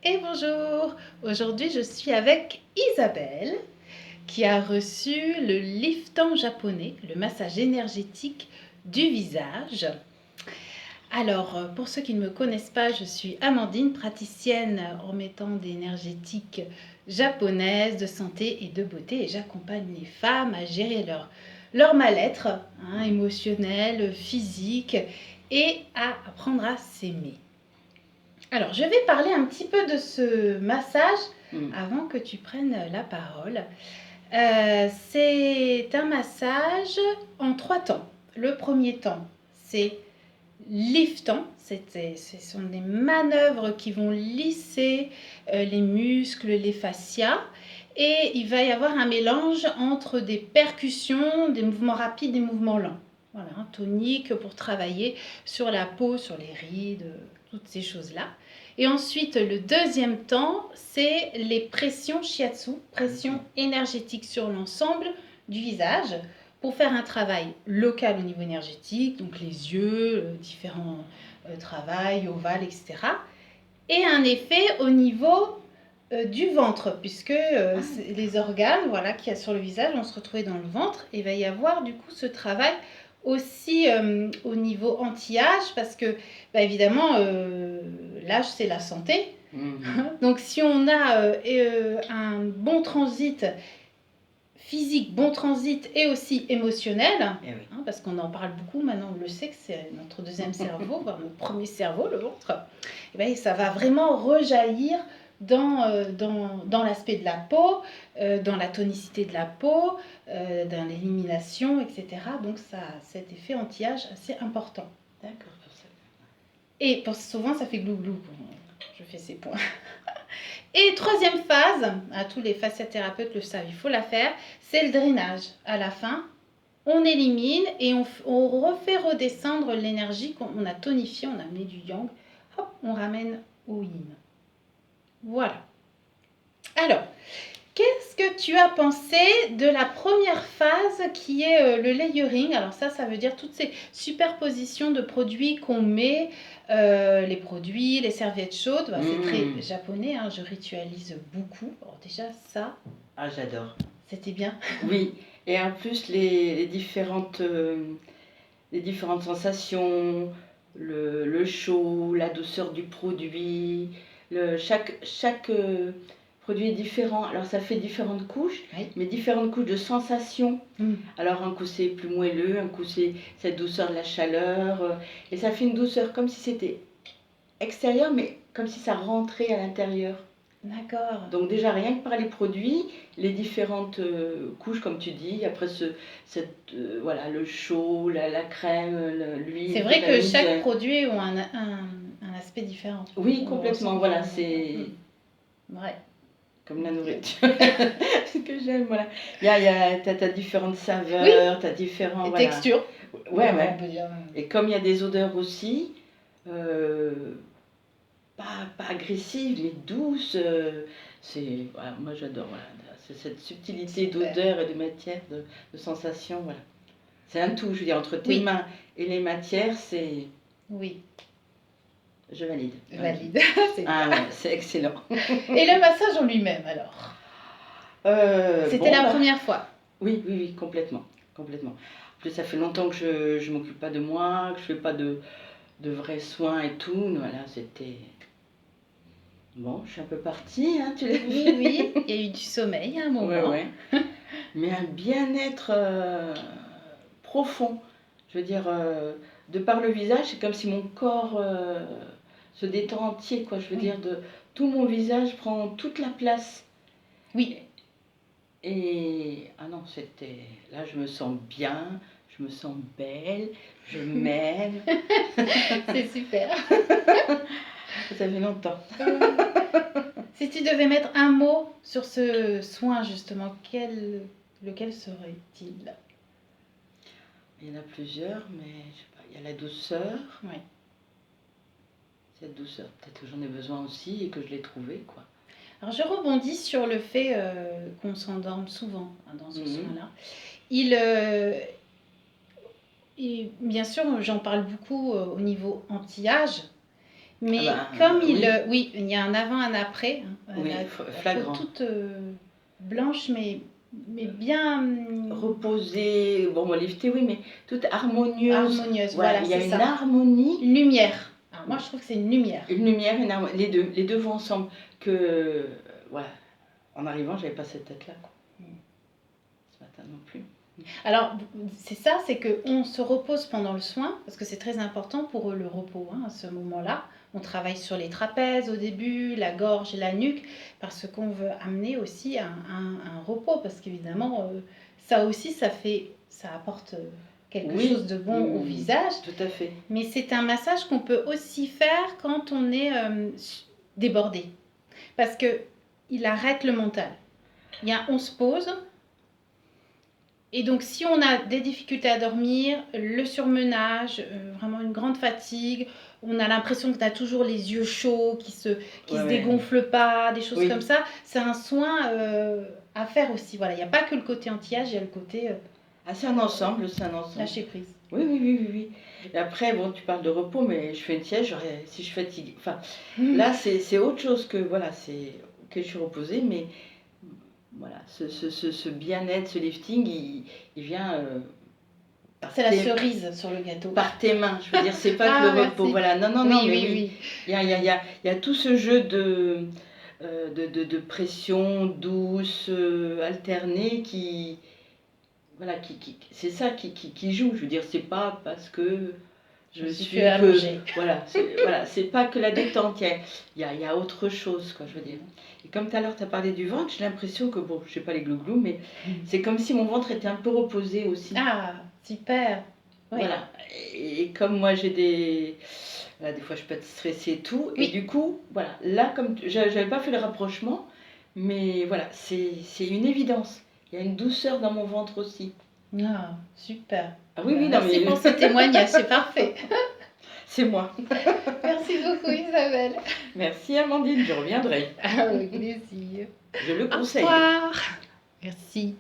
Et bonjour! Aujourd'hui, je suis avec Isabelle qui a reçu le lifting japonais, le massage énergétique du visage. Alors, pour ceux qui ne me connaissent pas, je suis Amandine, praticienne en méthode énergétique japonaise de santé et de beauté et j'accompagne les femmes à gérer leur mal-être émotionnel, physique et à apprendre à s'aimer. Alors, je vais parler un petit peu de ce massage avant que tu prennes la parole. C'est un massage en 3 temps. Le premier temps, c'est liftant. Ce sont des manœuvres qui vont lisser les muscles, les fascias. Et il va y avoir un mélange entre des percussions, des mouvements rapides, des mouvements lents. Voilà, tonique pour travailler sur la peau, sur les rides, toutes ces choses-là. Et ensuite, le deuxième temps, c'est les pressions shiatsu, pressions énergétiques sur l'ensemble du visage pour faire un travail local au niveau énergétique, donc les yeux, différents travails, ovales, etc. Et un effet au niveau du ventre, puisque les organes qu'il y a sur le visage vont se retrouver dans le ventre et il va y avoir du coup ce travail aussi au niveau anti-âge parce que évidemment l'âge c'est la santé. Donc si on a un bon transit physique, bon transit et aussi émotionnel, parce qu'on en parle beaucoup maintenant, on le sait que c'est notre deuxième cerveau, voire notre premier cerveau, le ventre, et ça va vraiment rejaillir dans l'aspect de la peau, dans la tonicité de la peau, dans l'élimination, etc. Donc ça a cet effet anti-âge assez important. D'accord, pour ça. Et souvent ça fait glou-glou quand je fais ces points. Et troisième phase, à tous les fasciathérapeutes le savent, il faut la faire, c'est le drainage. À la fin, on élimine et on refait redescendre l'énergie qu'on a tonifiée, on a amené du yang, hop, on ramène au yin. Voilà. Alors, qu'est-ce que tu as pensé de la première phase qui est le layering? Alors ça veut dire toutes ces superpositions de produits qu'on met, les produits, les serviettes chaudes. C'est très japonais, je ritualise beaucoup. Alors déjà ça... Ah, j'adore. C'était bien. Oui, et en plus les différentes sensations, le chaud, la douceur du produit, chaque produit est différent. Alors ça fait différentes couches, mais différentes couches de sensations. Alors un coup c'est plus moelleux, un coup c'est cette douceur de la chaleur, et ça fait une douceur comme si c'était extérieur, mais comme si ça rentrait à l'intérieur. D'accord. Donc déjà rien que par les produits, les différentes couches comme tu dis, après le chaud, la crème, l'huile. C'est vrai que chaque produit a un aspect différent. Oui, complètement, voilà, c'est... Ouais. Comme la nourriture, ce que j'aime, voilà. T'as différentes saveurs, t'as différentes... textures. Ouais. On peut dire. Et comme il y a des odeurs aussi, pas agressive, mais douce. Moi j'adore. C'est cette subtilité d'odeur et de matière, de sensation. Voilà. C'est un tout, je veux dire, entre tes mains et les matières, c'est... Oui. Je valide. Valide. C'est excellent. Et le massage en lui-même alors C'était la première fois? Oui, complètement. En plus, ça fait longtemps que je ne m'occupe pas de moi, que je ne fais pas de vrais soins et tout. Voilà, c'était... Bon, je suis un peu partie, tu l'as vu. Oui, il y a eu du sommeil à un moment. Ouais. Mais un bien-être profond. Je veux dire, de par le visage, c'est comme si mon corps se détend entier, quoi. Je veux dire, tout mon visage prend toute la place. Oui. Et, c'était... Là, je me sens bien, je me sens belle, je m'aime. C'est super. Ça fait longtemps. Si tu devais mettre un mot sur ce soin, justement, lequel serait-il? Il y en a plusieurs, mais je sais pas, il y a la douceur. Oui. Cette douceur, peut-être que j'en ai besoin aussi et que je l'ai trouvée, quoi. Alors je rebondis sur le fait qu'on s'endorme souvent dans ce soin-là. Bien sûr, j'en parle beaucoup au niveau anti-âge, Mais Ah comme oui, oui, il y a un avant, un après, hein. oui, La peau flagrant. toute blanche, mais bien Reposée, bon, liftée, oui, mais toute harmonieuse. harmonieuse. Voilà, Voilà, il y a c'est une ça. harmonie, Une lumière. Alors moi, je trouve que c'est une lumière. une lumière, une harmonie. Les deux vont ensemble. Voilà, en arrivant, j'avais pas cette tête-là, quoi. Ce matin non plus. Alors, c'est ça, c'est qu'on se repose pendant le soin, parce que c'est très important pour eux le repos, hein, à ce moment-là. On travaille sur les trapèzes au début, la gorge et la nuque, parce qu'on veut amener aussi un repos, parce qu'évidemment, ça aussi, ça apporte quelque Oui, chose de bon au visage. tout à fait. Mais c'est un massage qu'on peut aussi faire quand on est débordé, parce que il arrête le mental. On se pose. Et donc, si on a des difficultés à dormir, le surmenage, vraiment une grande fatigue, on a l'impression que tu as toujours les yeux chauds, qui se Ouais, dégonflent pas, des choses Oui. comme ça, c'est un soin à faire aussi. Voilà, il n'y a pas que le côté anti-âge, il y a le côté Ah, c'est un ensemble, c'est un ensemble. lâcher prise. Oui, oui, oui, oui, oui. Et après, bon, tu parles de repos, mais je fais une sieste, si je fatigue. Enfin, là, c'est autre chose que, voilà, c'est que je suis reposée, mais voilà, ce bien-être, ce lifting, il vient par C'est la tes- cerise sur le gâteau. par tes mains. Je veux dire, c'est pas Ah, que le merci. repos. Voilà, non, non, Oui, non, mais oui, oui. oui. Il y a tout ce jeu de pression douce, alternée voilà, c'est ça qui joue. Je veux dire, c'est pas parce que je suis plus allongée. Voilà, c'est pas que la détente. Il y a autre chose, quoi, je veux dire. Et comme tout à l'heure, tu as parlé du ventre, j'ai l'impression que, bon, je sais pas les glouglous, mais c'est comme si mon ventre était un peu reposé aussi. Ah, super. Oui. Voilà. Et comme moi, voilà, des fois, je peux être stressée et tout. Oui. Et du coup, voilà, là, j'avais pas fait le rapprochement, mais voilà, c'est une évidence. Il y a une douceur dans mon ventre aussi. Ah, super. Ah oui, oui, non, Merci mais pour ce témoignage, c'est parfait. c'est moi. Merci beaucoup Isabelle. Merci Amandine, je reviendrai. Avec plaisir. Je le Au conseille. revoir. Merci.